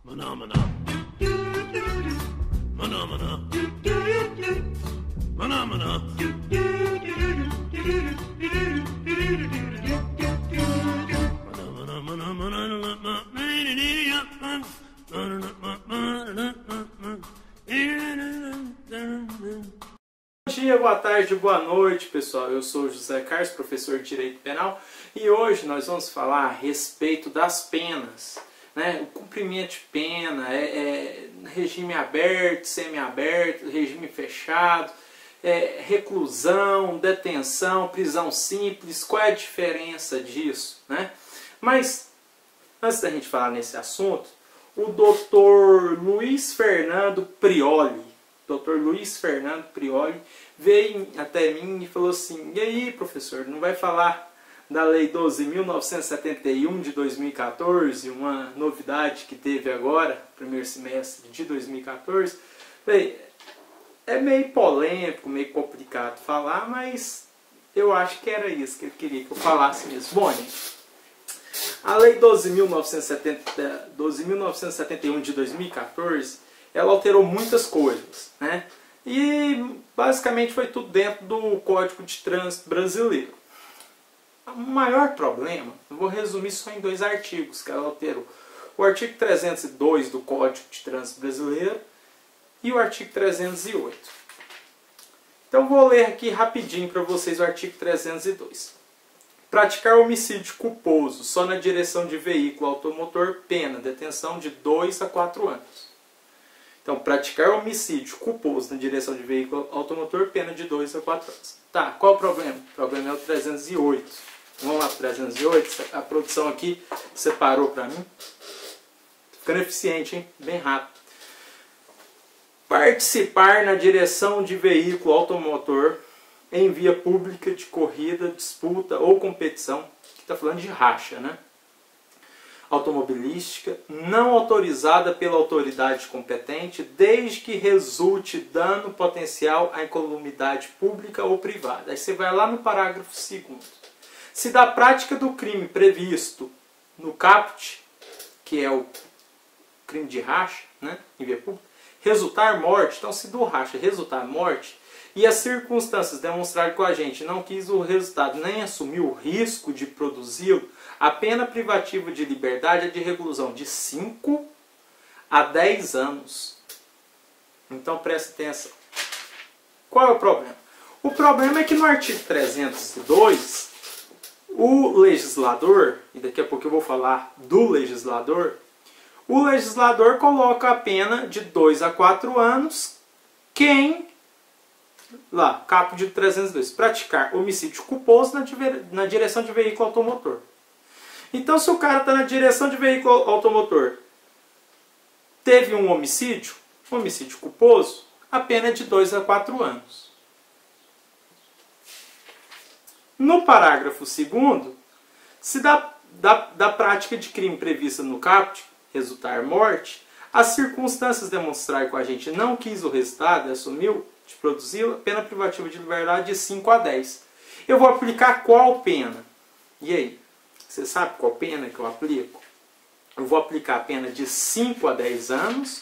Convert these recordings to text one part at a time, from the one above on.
Phenomena. Phenomena. Phenomena. Bom dia, boa tarde, boa noite, pessoal. Eu sou o José Carlos, professor de Direito Penal, e hoje nós vamos falar a respeito das penas, né? O cumprimento de pena, regime aberto, semiaberto, regime fechado, reclusão, detenção, prisão simples, qual é a diferença disso, né? Mas, antes da gente falar nesse assunto, o Dr. Luiz Fernando Prioli, veio até mim e falou assim: e aí, professor, não vai falar da Lei 12.971 de 2014, uma novidade que teve agora, primeiro semestre de 2014? Bem, é meio polêmico, meio complicado falar, mas eu acho que era isso que ele queria que eu falasse mesmo. Bom, gente, a Lei 12.971 de 2014, ela alterou muitas coisas, né? E basicamente foi tudo dentro do Código de Trânsito Brasileiro. O maior problema, eu vou resumir só em dois artigos que ela alterou. O artigo 302 do Código de Trânsito Brasileiro e o artigo 308. Então vou ler aqui rapidinho para vocês o artigo 302. Praticar homicídio culposo só na direção de veículo automotor, pena, detenção de 2 a 4 anos. Então, praticar homicídio culposo na direção de veículo automotor, pena de 2 a 4 anos. Tá, qual o problema? O problema é o 308. Vamos lá, 308. A produção aqui separou para mim. Ficando eficiente, hein? Bem rápido. Participar na direção de veículo automotor em via pública de corrida, disputa ou competição, que está falando de racha, né? Automobilística, não autorizada pela autoridade competente, desde que resulte dano potencial à incolumidade pública ou privada. Aí você vai lá no parágrafo 2º. Se da prática do crime previsto no caput, que é o crime de racha, né, em via pública, resultar morte, então se do racha resultar morte, e as circunstâncias demonstrarem que o agente não quis o resultado nem assumiu o risco de produzi-lo, a pena privativa de liberdade é de reclusão de 5 a 10 anos. Então preste atenção. Qual é o problema? O problema é que no artigo 302, o legislador, e daqui a pouco eu vou falar do legislador, o legislador coloca a pena de 2 a 4 anos quem, lá, caput de 302, praticar homicídio culposo na direção de veículo automotor. Então, se o cara está na direção de veículo automotor, teve um homicídio culposo, a pena é de 2 a 4 anos. No parágrafo 2º, se da prática de crime prevista no caput resultar morte, as circunstâncias demonstrarem que o agente não quis o resultado e assumiu de produzi-lo, pena privativa de liberdade de 5 a 10. Eu vou aplicar qual pena? E aí? Você sabe qual pena que eu aplico? Eu vou aplicar a pena de 5 a 10 anos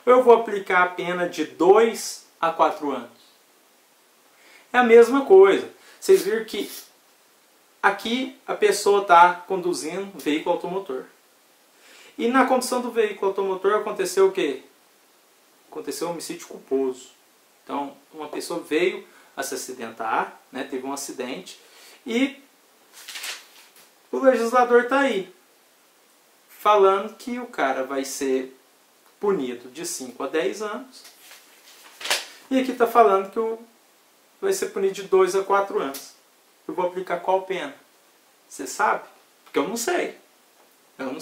ou eu vou aplicar a pena de 2 a 4 anos? É a mesma coisa. Vocês viram que aqui a pessoa está conduzindo um veículo automotor. E na condução do veículo automotor aconteceu o quê? Aconteceu um homicídio culposo. Então, uma pessoa veio a se acidentar, né, teve um acidente, e o legislador está aí, falando que o cara vai ser punido de 5 a 10 anos, e aqui está falando que vai ser punido de 2 a 4 anos. Eu vou aplicar qual pena? Você sabe? Porque eu não sei. Eu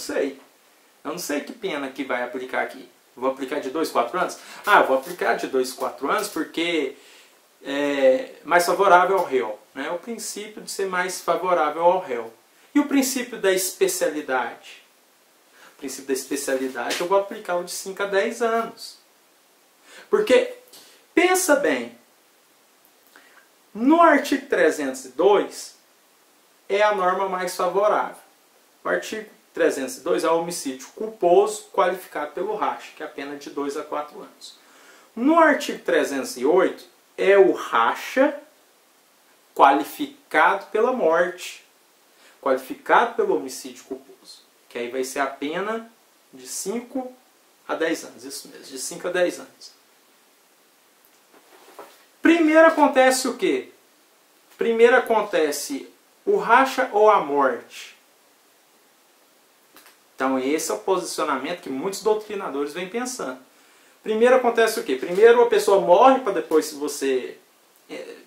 não sei que pena que vai aplicar aqui. Vou aplicar de 2 a 4 anos? Ah, eu vou aplicar de 2 a 4 anos porque é mais favorável ao réu, né? O princípio de ser mais favorável ao réu. E o princípio da especialidade? O princípio da especialidade eu vou aplicar o de 5 a 10 anos. Porque, pensa bem, no artigo 302 é a norma mais favorável. O artigo 302 é o homicídio culposo qualificado pelo racha, que é a pena de 2 a 4 anos. No artigo 308 é o racha qualificado pela morte, qualificado pelo homicídio culposo, que aí vai ser a pena de 5 a 10 anos, isso mesmo, de 5 a 10 anos. Primeiro acontece o quê? Primeiro acontece o racha ou a morte. Então esse é o posicionamento que muitos doutrinadores vêm pensando. Primeiro acontece o quê? Primeiro a pessoa morre para depois se você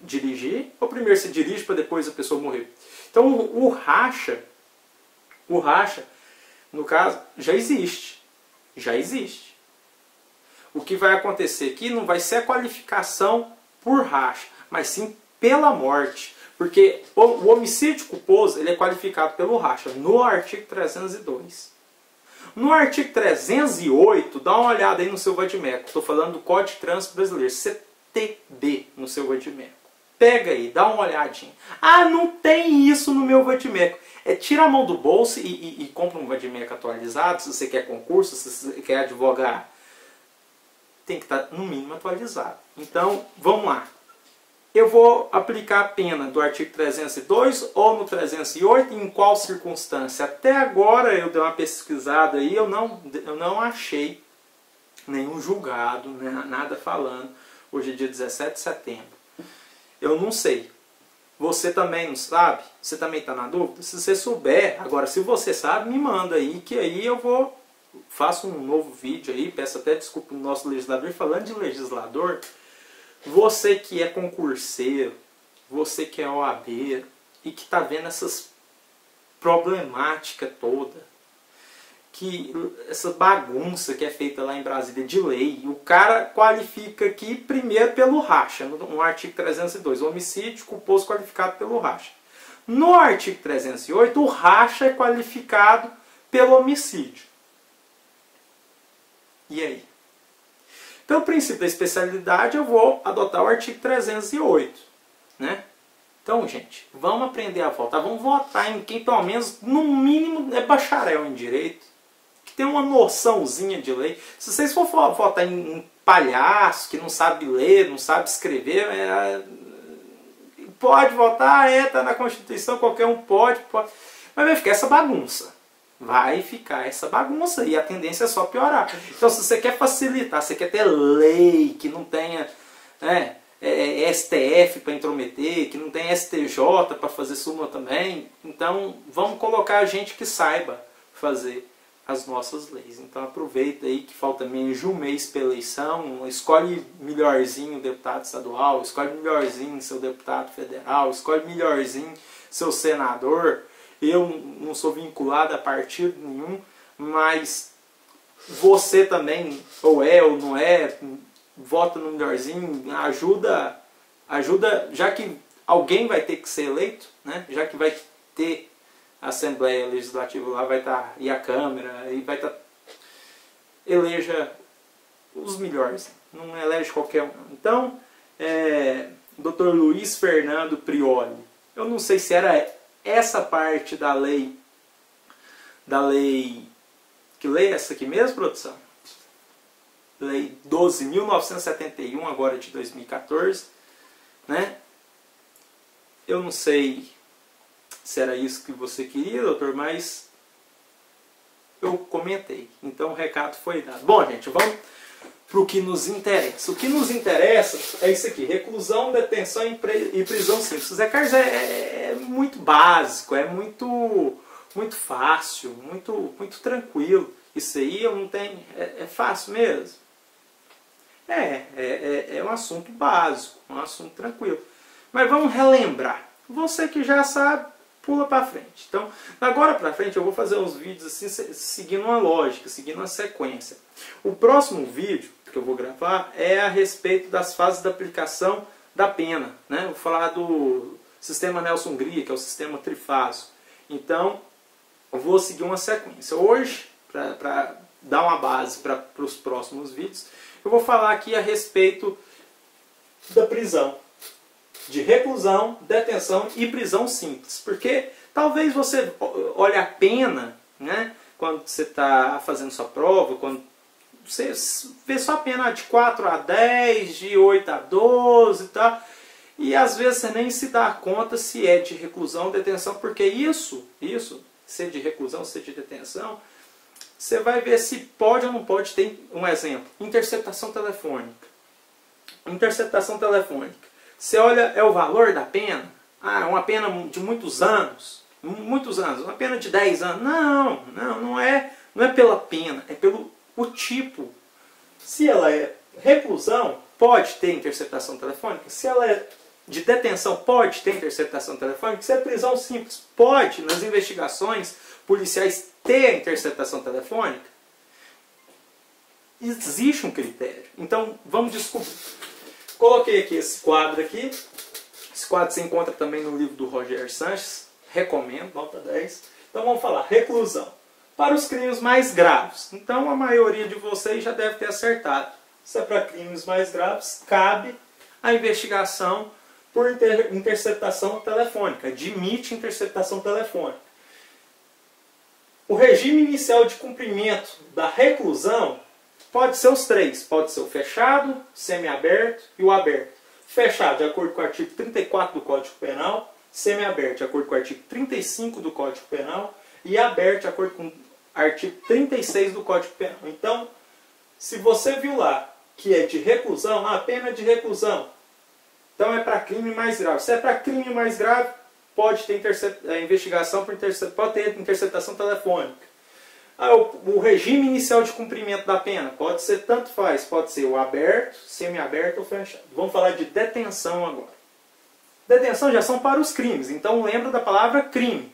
dirigir, ou primeiro se dirige para depois a pessoa morrer. Então o racha, no caso, já existe. Já existe. O que vai acontecer aqui não vai ser a qualificação por racha, mas sim pela morte. Porque o homicídio culposo ele é qualificado pelo racha, no artigo 302. No artigo 308, dá uma olhada aí no seu vadimeco. Estou falando do Código de Trânsito Brasileiro, CTB, no seu vadimeco. Pega aí, dá uma olhadinha. Ah, não tem isso no meu vadimeco. Tira a mão do bolso e compra um vadimeco atualizado, se você quer concurso, se você quer advogar. Tem que estar, no mínimo, atualizado. Então, vamos lá. Eu vou aplicar a pena do artigo 302 ou no 308, em qual circunstância? Até agora eu dei uma pesquisada aí, eu não achei nenhum julgado, né, nada falando. Hoje é dia 17 de setembro. Eu não sei. Você também não sabe? Você também está na dúvida? Se você souber, agora se você sabe, me manda aí, que aí eu faço um novo vídeo aí, peço até desculpa no nosso legislador, falando de legislador. Você que é concurseiro, você que é OAB e que está vendo essas problemáticas toda, essa bagunça que é feita lá em Brasília de lei, o cara qualifica aqui primeiro pelo racha, no artigo 302, homicídio culposo qualificado pelo racha. No artigo 308, o racha é qualificado pelo homicídio. E aí? Pelo princípio da especialidade, eu vou adotar o artigo 308. Né? Então, gente, vamos aprender a votar. Vamos votar em quem, pelo menos, no mínimo, é bacharel em direito. Que tem uma noçãozinha de lei. Se vocês for votar em palhaço, que não sabe ler, não sabe escrever, pode votar, está na Constituição, qualquer um pode. Mas vai ficar essa bagunça. Vai ficar essa bagunça e a tendência é só piorar. Então, se você quer facilitar, você quer ter lei que não tenha STF para intrometer, que não tenha STJ para fazer súmula também, então vamos colocar gente que saiba fazer as nossas leis. Então aproveita aí que falta menos de um mês para eleição, escolhe melhorzinho o deputado estadual, escolhe melhorzinho seu deputado federal, escolhe melhorzinho seu senador. Eu não sou vinculado a partido nenhum, mas você também, ou é ou não é, vota no melhorzinho, ajuda, já que alguém vai ter que ser eleito, né? Já que vai ter a Assembleia Legislativa lá, vai estar, e a Câmara, e vai estar, eleja os melhores, não elege qualquer um. Então, Dr. Luiz Fernando Prioli, eu não sei se era essa parte da lei, que lei é essa aqui mesmo, produção? Lei 12.971, agora de 2014, né? Eu não sei se era isso que você queria, doutor, mas eu comentei. Então o recado foi dado. Bom, gente, vamos para o que nos interessa. O que nos interessa é isso aqui: reclusão, detenção e prisão simples. Zé Carlos é muito básico, é muito fácil, muito tranquilo. Isso aí eu não tenho. É fácil mesmo? É um assunto básico, um assunto tranquilo. Mas vamos relembrar. Você que já sabe, pula para frente. Então, agora para frente eu vou fazer uns vídeos assim, seguindo uma lógica, seguindo uma sequência. O próximo vídeo que eu vou gravar é a respeito das fases da aplicação da pena, né? Vou falar do sistema Nelson-Hungria, que é o sistema trifásico. Então, eu vou seguir uma sequência. Hoje, para dar uma base para os próximos vídeos, eu vou falar aqui a respeito da prisão, de reclusão, detenção e prisão simples. Porque talvez você olhe a pena, né, quando você está fazendo sua prova, quando você vê sua pena de 4 a 10, de 8 a 12 e tal. E às vezes você nem se dá conta se é de reclusão ou detenção, porque isso, se é de reclusão, se é de detenção, você vai ver se pode ou não pode. Tem um exemplo, interceptação telefônica. Interceptação telefônica. Você olha, é o valor da pena? Ah, uma pena de muitos anos, uma pena de 10 anos. Não é pela pena, é pelo o tipo. Se ela é reclusão, pode ter interceptação telefônica. Se ela é de detenção, pode ter interceptação telefônica. Se é prisão simples, pode, nas investigações policiais, ter interceptação telefônica. Existe um critério. Então, vamos descobrir. Coloquei aqui esse quadro aqui. Esse quadro se encontra também no livro do Roger Sanches. Recomendo, nota 10. Então, vamos falar reclusão para os crimes mais graves. Então, a maioria de vocês já deve ter acertado. Se é para crimes mais graves, cabe a investigação por interceptação telefônica. Admite interceptação telefônica. O regime inicial de cumprimento da reclusão pode ser os três. Pode ser o fechado, semiaberto e o aberto. Fechado, de acordo com o artigo 34 do Código Penal. Semiaberto, de acordo com o artigo 35 do Código Penal. E aberto, de acordo com o artigo 36 do Código Penal. Então, se você viu lá que é de reclusão, a pena de reclusão, então é para crime mais grave. Se é para crime mais grave, pode ter investigação pode ter interceptação telefônica. O regime inicial de cumprimento da pena pode ser tanto faz, pode ser o aberto, semiaberto ou fechado. Vamos falar de detenção agora. Detenção já são para os crimes, então lembra da palavra crime.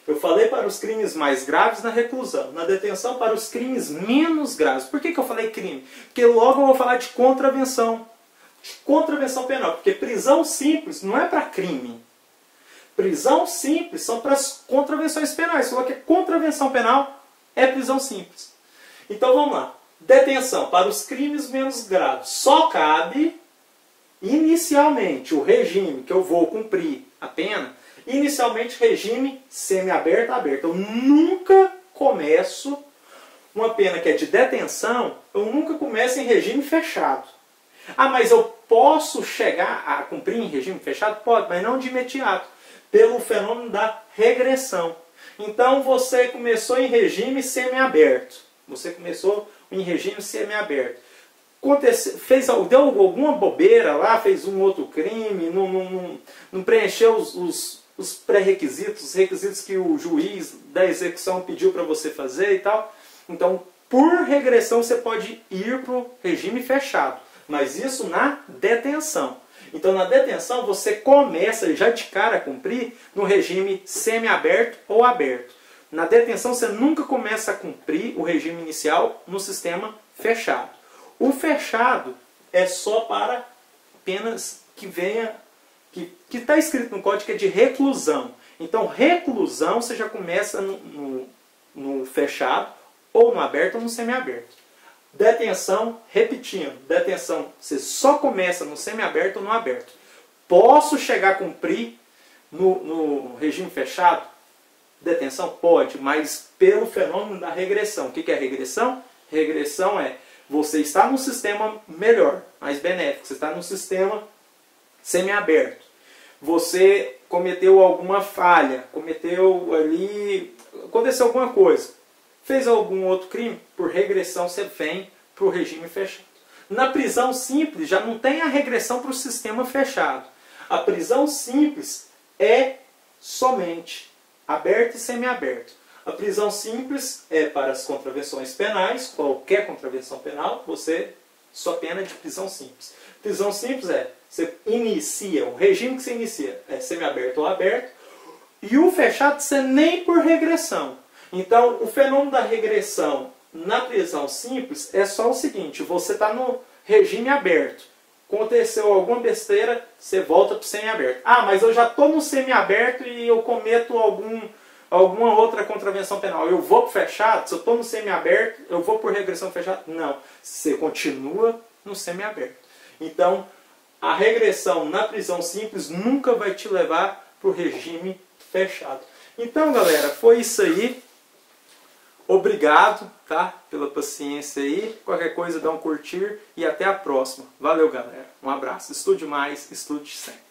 Eu falei para os crimes mais graves na reclusão, na detenção para os crimes menos graves. Por que eu falei crime? Porque logo eu vou falar de contravenção. De contravenção penal, porque prisão simples não é para crime. Prisão simples são para as contravenções penais. Falou que contravenção penal é prisão simples. Então vamos lá. Detenção para os crimes menos graves. Só cabe inicialmente o regime que eu vou cumprir a pena. Inicialmente regime semiaberto a aberto. Eu nunca começo uma pena que é de detenção, eu nunca começo em regime fechado. Ah, mas eu posso chegar a cumprir em regime fechado? Pode, mas não de imediato. Pelo fenômeno da regressão. Então você começou em regime semiaberto. Você começou em regime semiaberto. Deu alguma bobeira lá, fez um outro crime, não preencheu os pré-requisitos, os requisitos que o juiz da execução pediu para você fazer e tal. Então, por regressão, você pode ir para o regime fechado. Mas isso na detenção. Então, na detenção, você começa já de cara a cumprir no regime semiaberto ou aberto. Na detenção, você nunca começa a cumprir o regime inicial no sistema fechado. O fechado é só para penas que venha, que está escrito no código, que é de reclusão. Então, reclusão você já começa no fechado, ou no aberto ou no semiaberto. Detenção, repetindo, detenção você só começa no semiaberto ou no aberto. Posso chegar a cumprir no regime fechado? Detenção? Pode, mas pelo fenômeno da regressão. O que é regressão? Regressão é você está num sistema melhor, mais benéfico. Você está num sistema semiaberto. Você cometeu alguma falha, aconteceu alguma coisa. Fez algum outro crime, por regressão você vem para o regime fechado. Na prisão simples já não tem a regressão para o sistema fechado. A prisão simples é somente aberto e semiaberto. A prisão simples é para as contravenções penais, qualquer contravenção penal, sua pena é de prisão simples. Prisão simples você inicia, o regime que você inicia é semiaberto ou aberto, e o fechado você nem por regressão. Então, o fenômeno da regressão na prisão simples é só o seguinte, você está no regime aberto. Aconteceu alguma besteira, você volta para o semiaberto. Ah, mas eu já estou no semiaberto e eu cometo alguma outra contravenção penal. Eu vou para o fechado? Se eu estou no semiaberto, eu vou por regressão fechada? Não, você continua no semiaberto. Então, a regressão na prisão simples nunca vai te levar para o regime fechado. Então, galera, foi isso aí. Obrigado, tá? Pela paciência aí. Qualquer coisa, dá um curtir e até a próxima. Valeu, galera. Um abraço. Estude mais, estude sempre.